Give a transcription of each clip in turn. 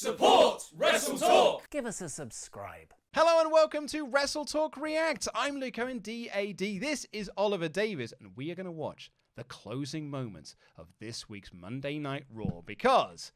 Support Wrestle Talk! Give us a subscribe. Hello and welcome to Wrestle Talk React. I'm Luke Owen, DAD. This is Oliver Davis, and we are going to watch the closing moments of this week's Monday Night Raw because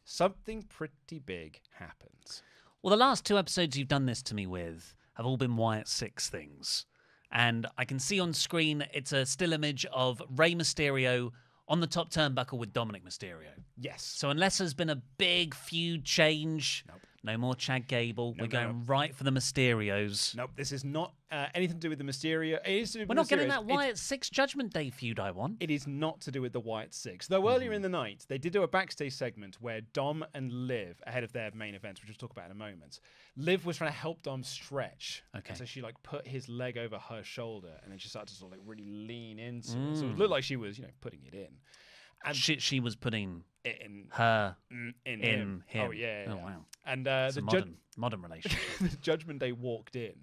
something pretty big happens. Well, the last two episodes you've done this to me with have all been Wyatt Six things. And I can see on screen it's a still image of Rey Mysterio on the top turnbuckle with Dominic Mysterio. Yes. So unless there's been a big feud change, no more Chad Gable. We're going right for the Mysterios. Nope, this is not anything to do with the Mysterio. It is to do with We're the not getting Mysterios. that Wyatt Six Judgment Day feud I want. It is not to do with the Wyatt Six. Though earlier in the night, they did do a backstage segment where Dom and Liv, ahead of their main events, which we'll talk about in a moment, Liv was trying to help Dom stretch. Okay. And so she put his leg over her shoulder, and then she started to sort of really lean into it. So it looked like she was, putting it in. And She was putting in her in him. Oh yeah. Oh wow. And It's a modern relationship. the Judgment Day walked in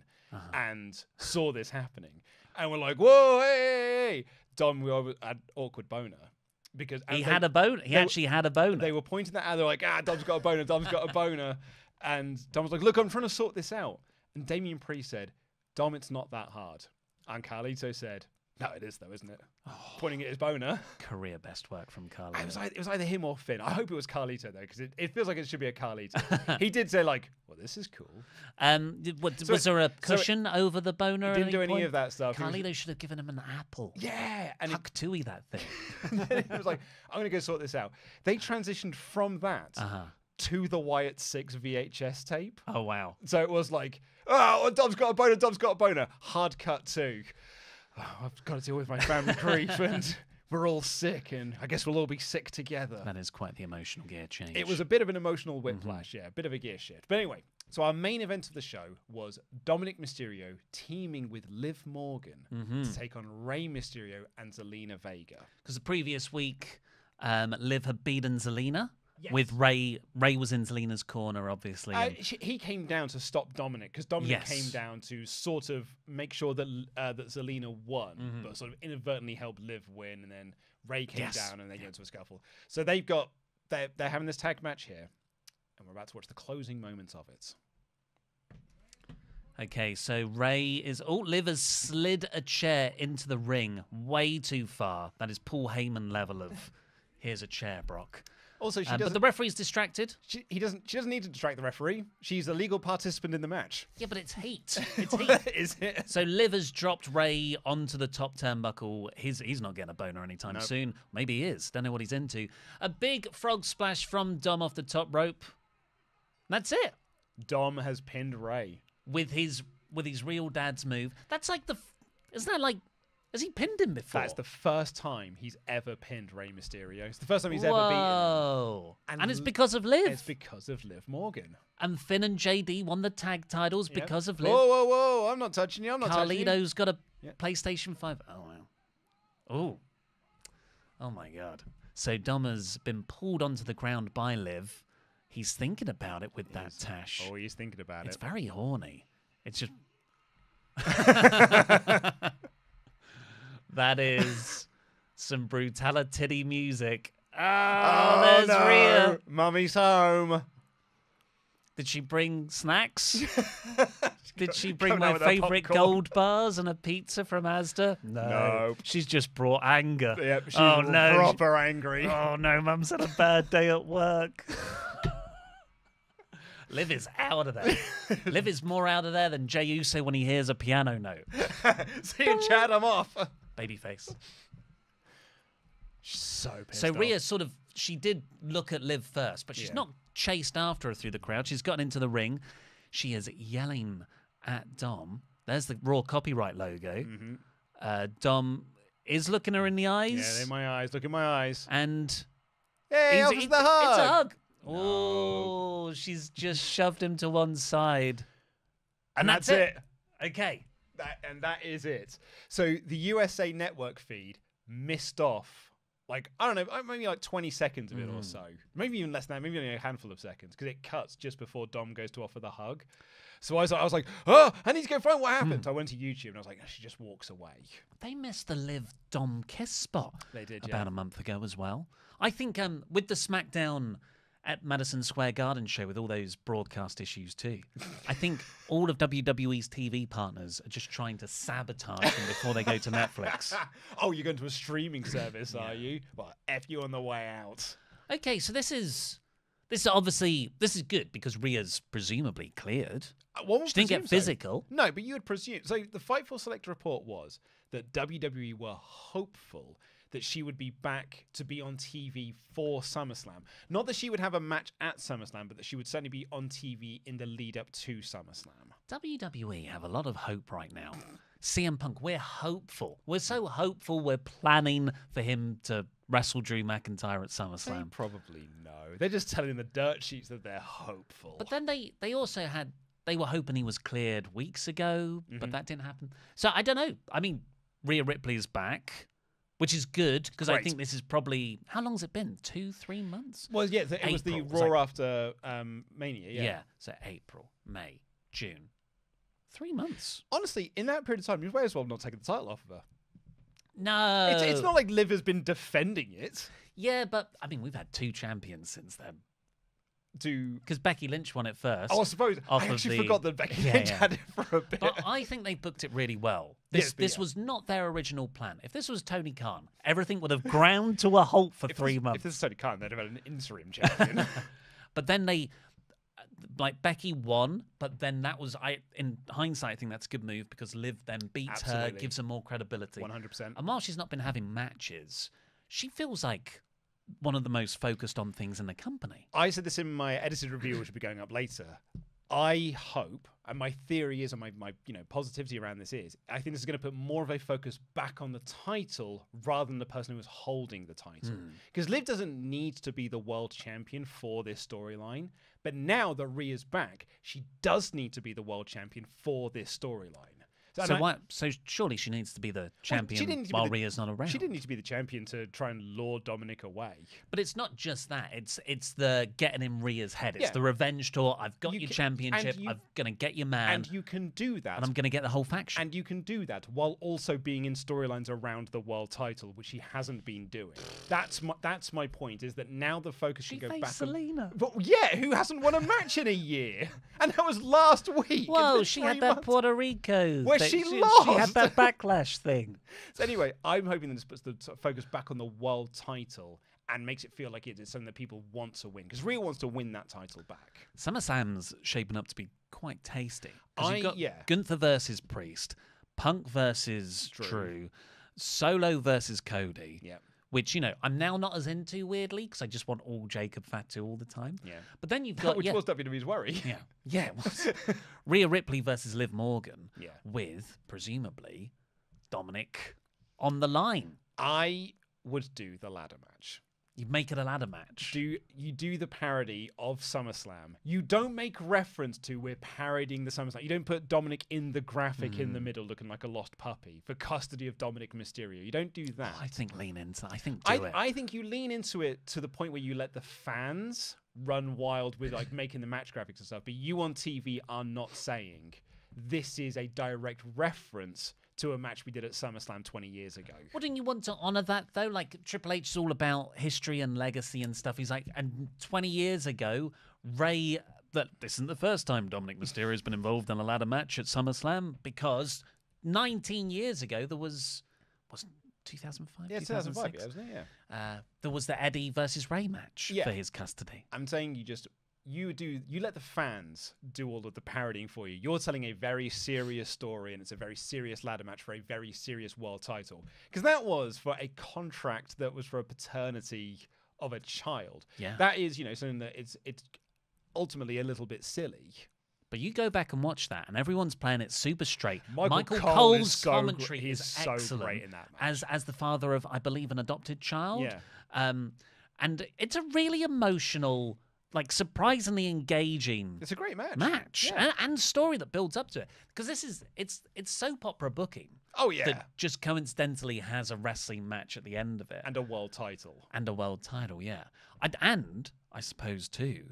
and saw this happening, and we're like, "Whoa, hey!" Dom had awkward boner because He had a boner. He actually had a boner. They were pointing that out. They're like, Dom's got a boner. Dom's got a boner. And Dom was like, look, I'm trying to sort this out. And Damian Priest said, Dom, it's not that hard. And Carlito said, no, it is though, isn't it? Pointing at his boner. Career best work from Carlito. It was either him or Finn. I hope it was Carlito though, because it feels like it should be a Carlito. He did say well, this is cool. Was there a cushion over the boner? He didn't at do any point? of that stuff. Carlito should have given him an apple. Yeah, and Huck Tui that thing. and then he was like, I'm going to go sort this out. They transitioned from that to the Wyatt Six VHS tape. Oh wow! So it was like, oh, Dom's got a boner. Dom's got a boner. Hard cut to, I've got to deal with my family grief, and we're all sick, and I guess we'll all be sick together. That is quite the emotional gear change. It was a bit of an emotional whiplash, yeah, a bit of a gear shift. But anyway, so our main event of the show was Dominic Mysterio teaming with Liv Morgan to take on Rey Mysterio and Zelina Vega. Because the previous week, Liv had beaten Zelina. Yes. With Rey was in Zelina's corner, obviously. He came down to stop Dominic because Dominic came down to sort of make sure that that Zelina won, but sort of inadvertently helped Liv win, and then Rey came down and they get into a scuffle. So they're having this tag match here, and we're about to watch the closing moments of it. Okay, so Rey is... Oh, Liv has slid a chair into the ring way too far. That is Paul Heyman level of, here's a chair, Brock. Also, but the referee's distracted. She doesn't need to distract the referee. She's a legal participant in the match. Yeah, but it's heat. It's heat. Is it? So Liv has dropped Rey onto the top turnbuckle. He's not getting a boner anytime soon. Maybe he is. Don't know what he's into. A big frog splash from Dom off the top rope. That's it. Dom has pinned Rey with his real dad's move. That's like isn't that like? Has he pinned him before? That's the first time he's ever pinned Rey Mysterio. It's the first time he's ever beaten him. And it's because of Liv. It's because of Liv Morgan. And Finn and JD won the tag titles because of Liv. Whoa. I'm not touching you. I'm not touching you. Carlito's got a PlayStation 5. Oh, wow. Oh, my God. So Dom has been pulled onto the ground by Liv. He's thinking about it with that tash. Oh, he's thinking about it. It's very horny. It's just... That is some brutality music. Oh, there's no. Rhea. Mummy's home. Did she bring snacks? Did she bring Coming out my with her favourite popcorn. gold bars and a pizza from Asda? No. She's just brought anger. Yep, she's no. proper angry. Oh, no, Mum's had a bad day at work. Liv is out of there. Liv is more out of there than Jey Uso when he hears a piano note. See you, Chad, I'm off. Babyface. She's so pissed So off. Rhea she did look at Liv first, but she's not chased after her through the crowd. She's gotten into the ring. She is yelling at Dom. There's the Raw copyright logo. Dom is looking her in the eyes. Yeah, they're my eyes. Look in my eyes. And hey, offers the hug. It's a hug. No. Oh, she's just shoved him to one side. And that's it. Okay. That is it. So the USA Network feed missed off, I don't know, maybe 20 seconds of it or so. Maybe even less than that, maybe only a handful of seconds, because it cuts just before Dom goes to offer the hug. So I was like, oh, I need to go find what happened. So I went to YouTube and I was like, she just walks away. They missed the Liv Dom kiss spot. They did, about a month ago as well. I think with the SmackDown at Madison Square Garden show with all those broadcast issues too. I think all of WWE's TV partners are just trying to sabotage them before they go to Netflix. Oh, you're going to a streaming service, are you? Well, F you on the way out. Okay, so this is good because Rhea's presumably cleared. She didn't get physical. No, but you would presume. So the Fightful Select report was that WWE were hopeful that she would be back to be on TV for SummerSlam. Not that she would have a match at SummerSlam, but that she would certainly be on TV in the lead up to SummerSlam. WWE have a lot of hope right now. CM Punk, we're hopeful. We're so hopeful we're planning for him to wrestle Drew McIntyre at SummerSlam. They probably know. They're just telling the dirt sheets that they're hopeful. But then they also they were hoping he was cleared weeks ago, but that didn't happen. So I don't know. I mean, Rhea Ripley is back, which is good because I think this is probably, how long has it been? 2-3 months? Well, yeah, it was the Raw after Mania. Yeah. So April, May, June. 3 months. Honestly, in that period of time, you may as well have not taken the title off of her. No. It's not like Liv has been defending it. Yeah, but I mean, we've had 2 champions since then. Because Becky Lynch won it first. Oh, I suppose. I actually forgot that Becky Lynch had it for a bit. But I think they booked it really well. This was not their original plan. If this was Tony Khan, everything would have ground to a halt for 3 months. If this is Tony Khan, they'd have had an interim champion. But then Becky won, but then that was, in hindsight, I think that's a good move because Liv then beats her, gives her more credibility. 100%. And while she's not been having matches, she feels like one of the most focused on things in the company. I said this in my edited review, which will be going up later. I hope, and my theory is, and my positivity around this is, I think this is going to put more of a focus back on the title rather than the person who is holding the title. Because Liv doesn't need to be the world champion for this storyline, but now that Rhea's back, she does need to be the world champion for this storyline. So surely she needs to be the champion while Rhea's not around. She didn't need to be the champion to try and lure Dominic away. But it's not just that. It's the getting in Rhea's head. It's the revenge tour. I've got your championship. I'm going to get your man. And you can do that. And I'm going to get the whole faction. And you can do that while also being in storylines around the world title, which he hasn't been doing. That's my point, is that now the focus should go back. Selena. Who hasn't won a match in a year? And that was last week. Whoa, she had that Puerto Rico. She lost. She had that backlash thing. So anyway, I'm hoping that this puts the focus back on the world title and makes it feel like it's something that people want to win. Because Rhea wants to win that title back. SummerSlam's shaping up to be quite tasty. You've got yeah. Gunther versus Priest, Punk versus Drew, Solo versus Cody. Yeah. Which, I'm now not as into, weirdly, because I just want all Jacob Fatu all the time. Yeah. But then you've got... Which was WWE's worry. Yeah. Yeah, it was. Rhea Ripley versus Liv Morgan. Yeah. With, presumably, Dominic on the line. I would do the ladder match. You make it a ladder match. You do the parody of SummerSlam. You don't make reference to we're parodying the SummerSlam. You don't put Dominic in the graphic in the middle looking like a lost puppy for custody of Dominic Mysterio. You don't do that. I think lean into that. I think do it. I think you lean into it to the point where you let the fans run wild with making the match graphics and stuff. But you on TV are not saying this is a direct reference to a match we did at SummerSlam 20 years ago. Wouldn't you want to honour that, though? Like, Triple H is all about history and legacy and stuff. He's like, and 20 years ago, this isn't the first time Dominic Mysterio has been involved in a ladder match at SummerSlam, because 19 years ago, there wasn't 2005? Yeah, 2005, wasn't it? Yeah. There was the Eddie versus Ray match for his custody. I'm saying you let the fans do all of the parodying for you. You're telling a very serious story, and it's a very serious ladder match for a very serious world title. Because that was for a contract that was for a paternity of a child. Yeah. That is, something that it's ultimately a little bit silly. But you go back and watch that, and everyone's playing it super straight. Michael Cole's commentary is so excellent great in that match. As the father of, I believe, an adopted child. Yeah. And it's a really emotional, surprisingly engaging. It's a great match. And story that builds up to it, because it's soap opera booking. Oh yeah, that just coincidentally has a wrestling match at the end of it and a world title. Yeah. And I suppose too,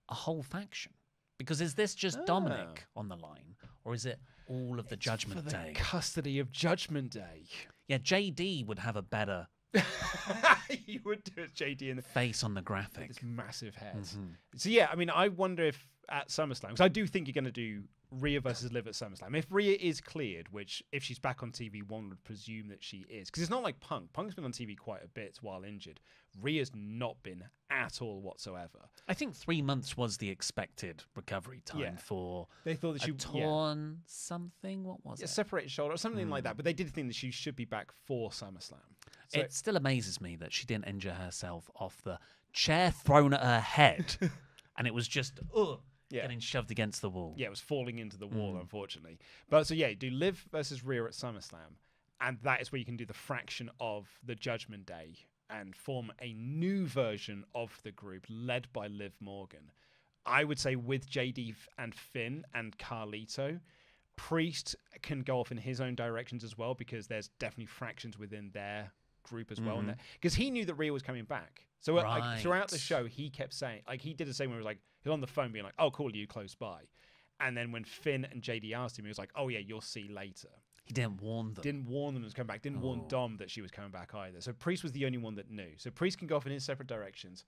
a whole faction, because is this just Dominic on the line, or is it all of the Judgment Day? Custody of Judgment Day. Yeah, JD would have a better You would do it, JD, in the face on the graphic. this massive head. So yeah, I mean, I wonder if at SummerSlam, because I do think you're going to do Rhea versus Liv at SummerSlam. If Rhea is cleared, which if she's back on TV, one would presume that she is, because it's not like Punk. Punk's been on TV quite a bit while injured. Rhea's not been at all whatsoever. I think 3 months was the expected recovery time for they thought that a torn something. What was it? Separated shoulder or something like that. But they did think that she should be back for SummerSlam. So, it still amazes me that she didn't injure herself off the chair thrown at her head, and it was just getting shoved against the wall. Yeah, it was falling into the wall, unfortunately. But so yeah, do Liv versus Rhea at SummerSlam, and that is where you can do the fraction of the Judgment Day and form a new version of the group led by Liv Morgan. I would say with JD and Finn and Carlito, Priest can go off in his own directions as well, because there's definitely fractions within their group as well. Because he knew that Rhea was coming back. So like, throughout the show, he kept saying, like, he did the same when he was like, he was on the phone being like, "Oh, cool, you close by." And then when Finn and JD asked him, he was like, "Oh yeah, you'll see later." He didn't warn them. Didn't warn them to come back. Didn't warn Dom that she was coming back either. So Priest was the only one that knew. So Priest can go off in his separate directions.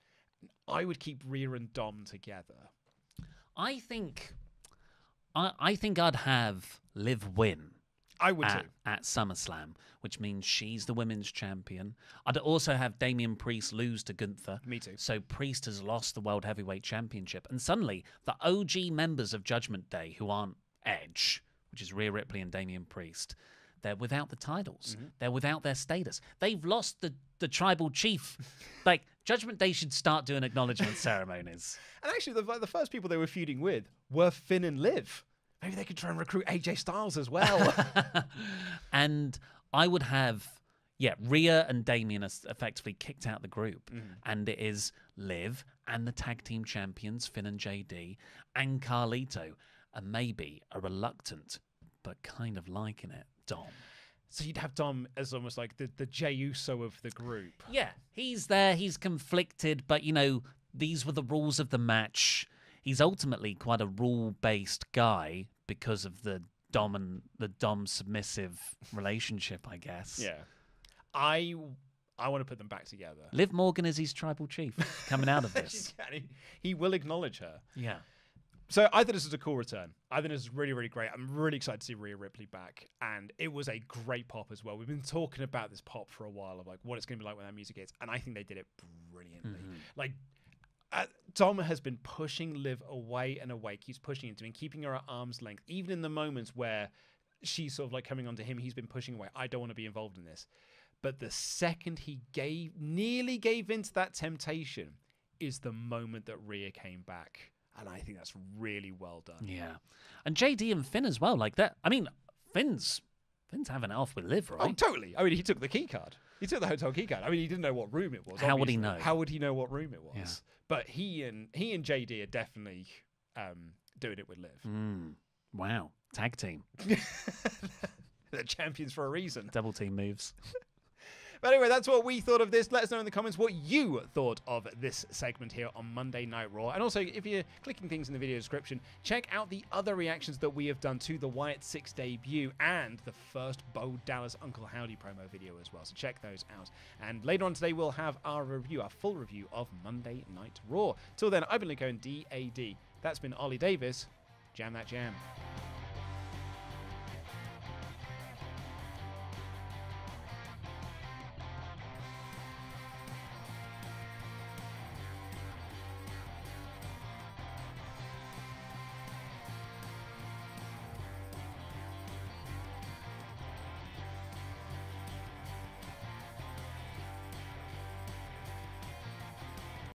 I would keep Rhea and Dom together. I think I'd have Liv win. I would too. At SummerSlam, which means she's the women's champion. I'd also have Damian Priest lose to Gunther. Me too. So Priest has lost the World Heavyweight Championship. And suddenly, the OG members of Judgment Day, who aren't Edge, which is Rhea Ripley and Damian Priest, they're without the titles. They're without their status. They've lost the tribal chief. Like, Judgment Day should start doing acknowledgement ceremonies. And actually, the first people they were feuding with were Finn and Liv. Maybe they could try and recruit AJ Styles as well. And I would have, Rhea and Damian are effectively kicked out the group. And it is Liv and the tag team champions, Finn and JD, and Carlito. And maybe a reluctant, but kind of liking it, Dom. So you'd have Dom as almost like the Jey Uso of the group. Yeah, he's there, he's conflicted, but, these were the rules of the match. He's ultimately quite a rule-based guy because of the Dom submissive relationship, I guess. Yeah. I want to put them back together. Liv Morgan is his tribal chief coming out of this. He will acknowledge her. Yeah. So I think this is a cool return. I think this is really, really great. I'm really excited to see Rhea Ripley back. And it was a great pop as well. We've been talking about this pop for a while of like what it's going to be like when that music hits. And I think they did it brilliantly. Like, Dom has been pushing Liv away and away. Keeps pushing into and keeping her at arm's length. Even in the moments where she's sort of like coming onto him, he's been pushing away. I don't want to be involved in this. But the second he nearly gave into that temptation is the moment that Rhea came back. And I think that's really well done. Yeah. And JD and Finn as well, like that. I mean, Finn's having it off with Liv, right? Oh, totally. I mean, he took the key card. He took the hotel key card. I mean, he didn't know what room it was. How would he know? How would he know what room it was? Yeah. But he and JD are definitely doing it with Liv. Wow. Tag team. They're champions for a reason. Double team moves. But anyway, that's what we thought of this. Let us know in the comments what you thought of this segment here on Monday Night Raw. And also, if you're clicking things in the video description, check out the other reactions that we have done to the Wyatt 6 debut and the first Bo Dallas Uncle Howdy promo video as well. So check those out. And later on today, we'll have our full review of Monday Night Raw. Till then, I've been Lico and DAD. That's been Ollie Davis. Jam that jam.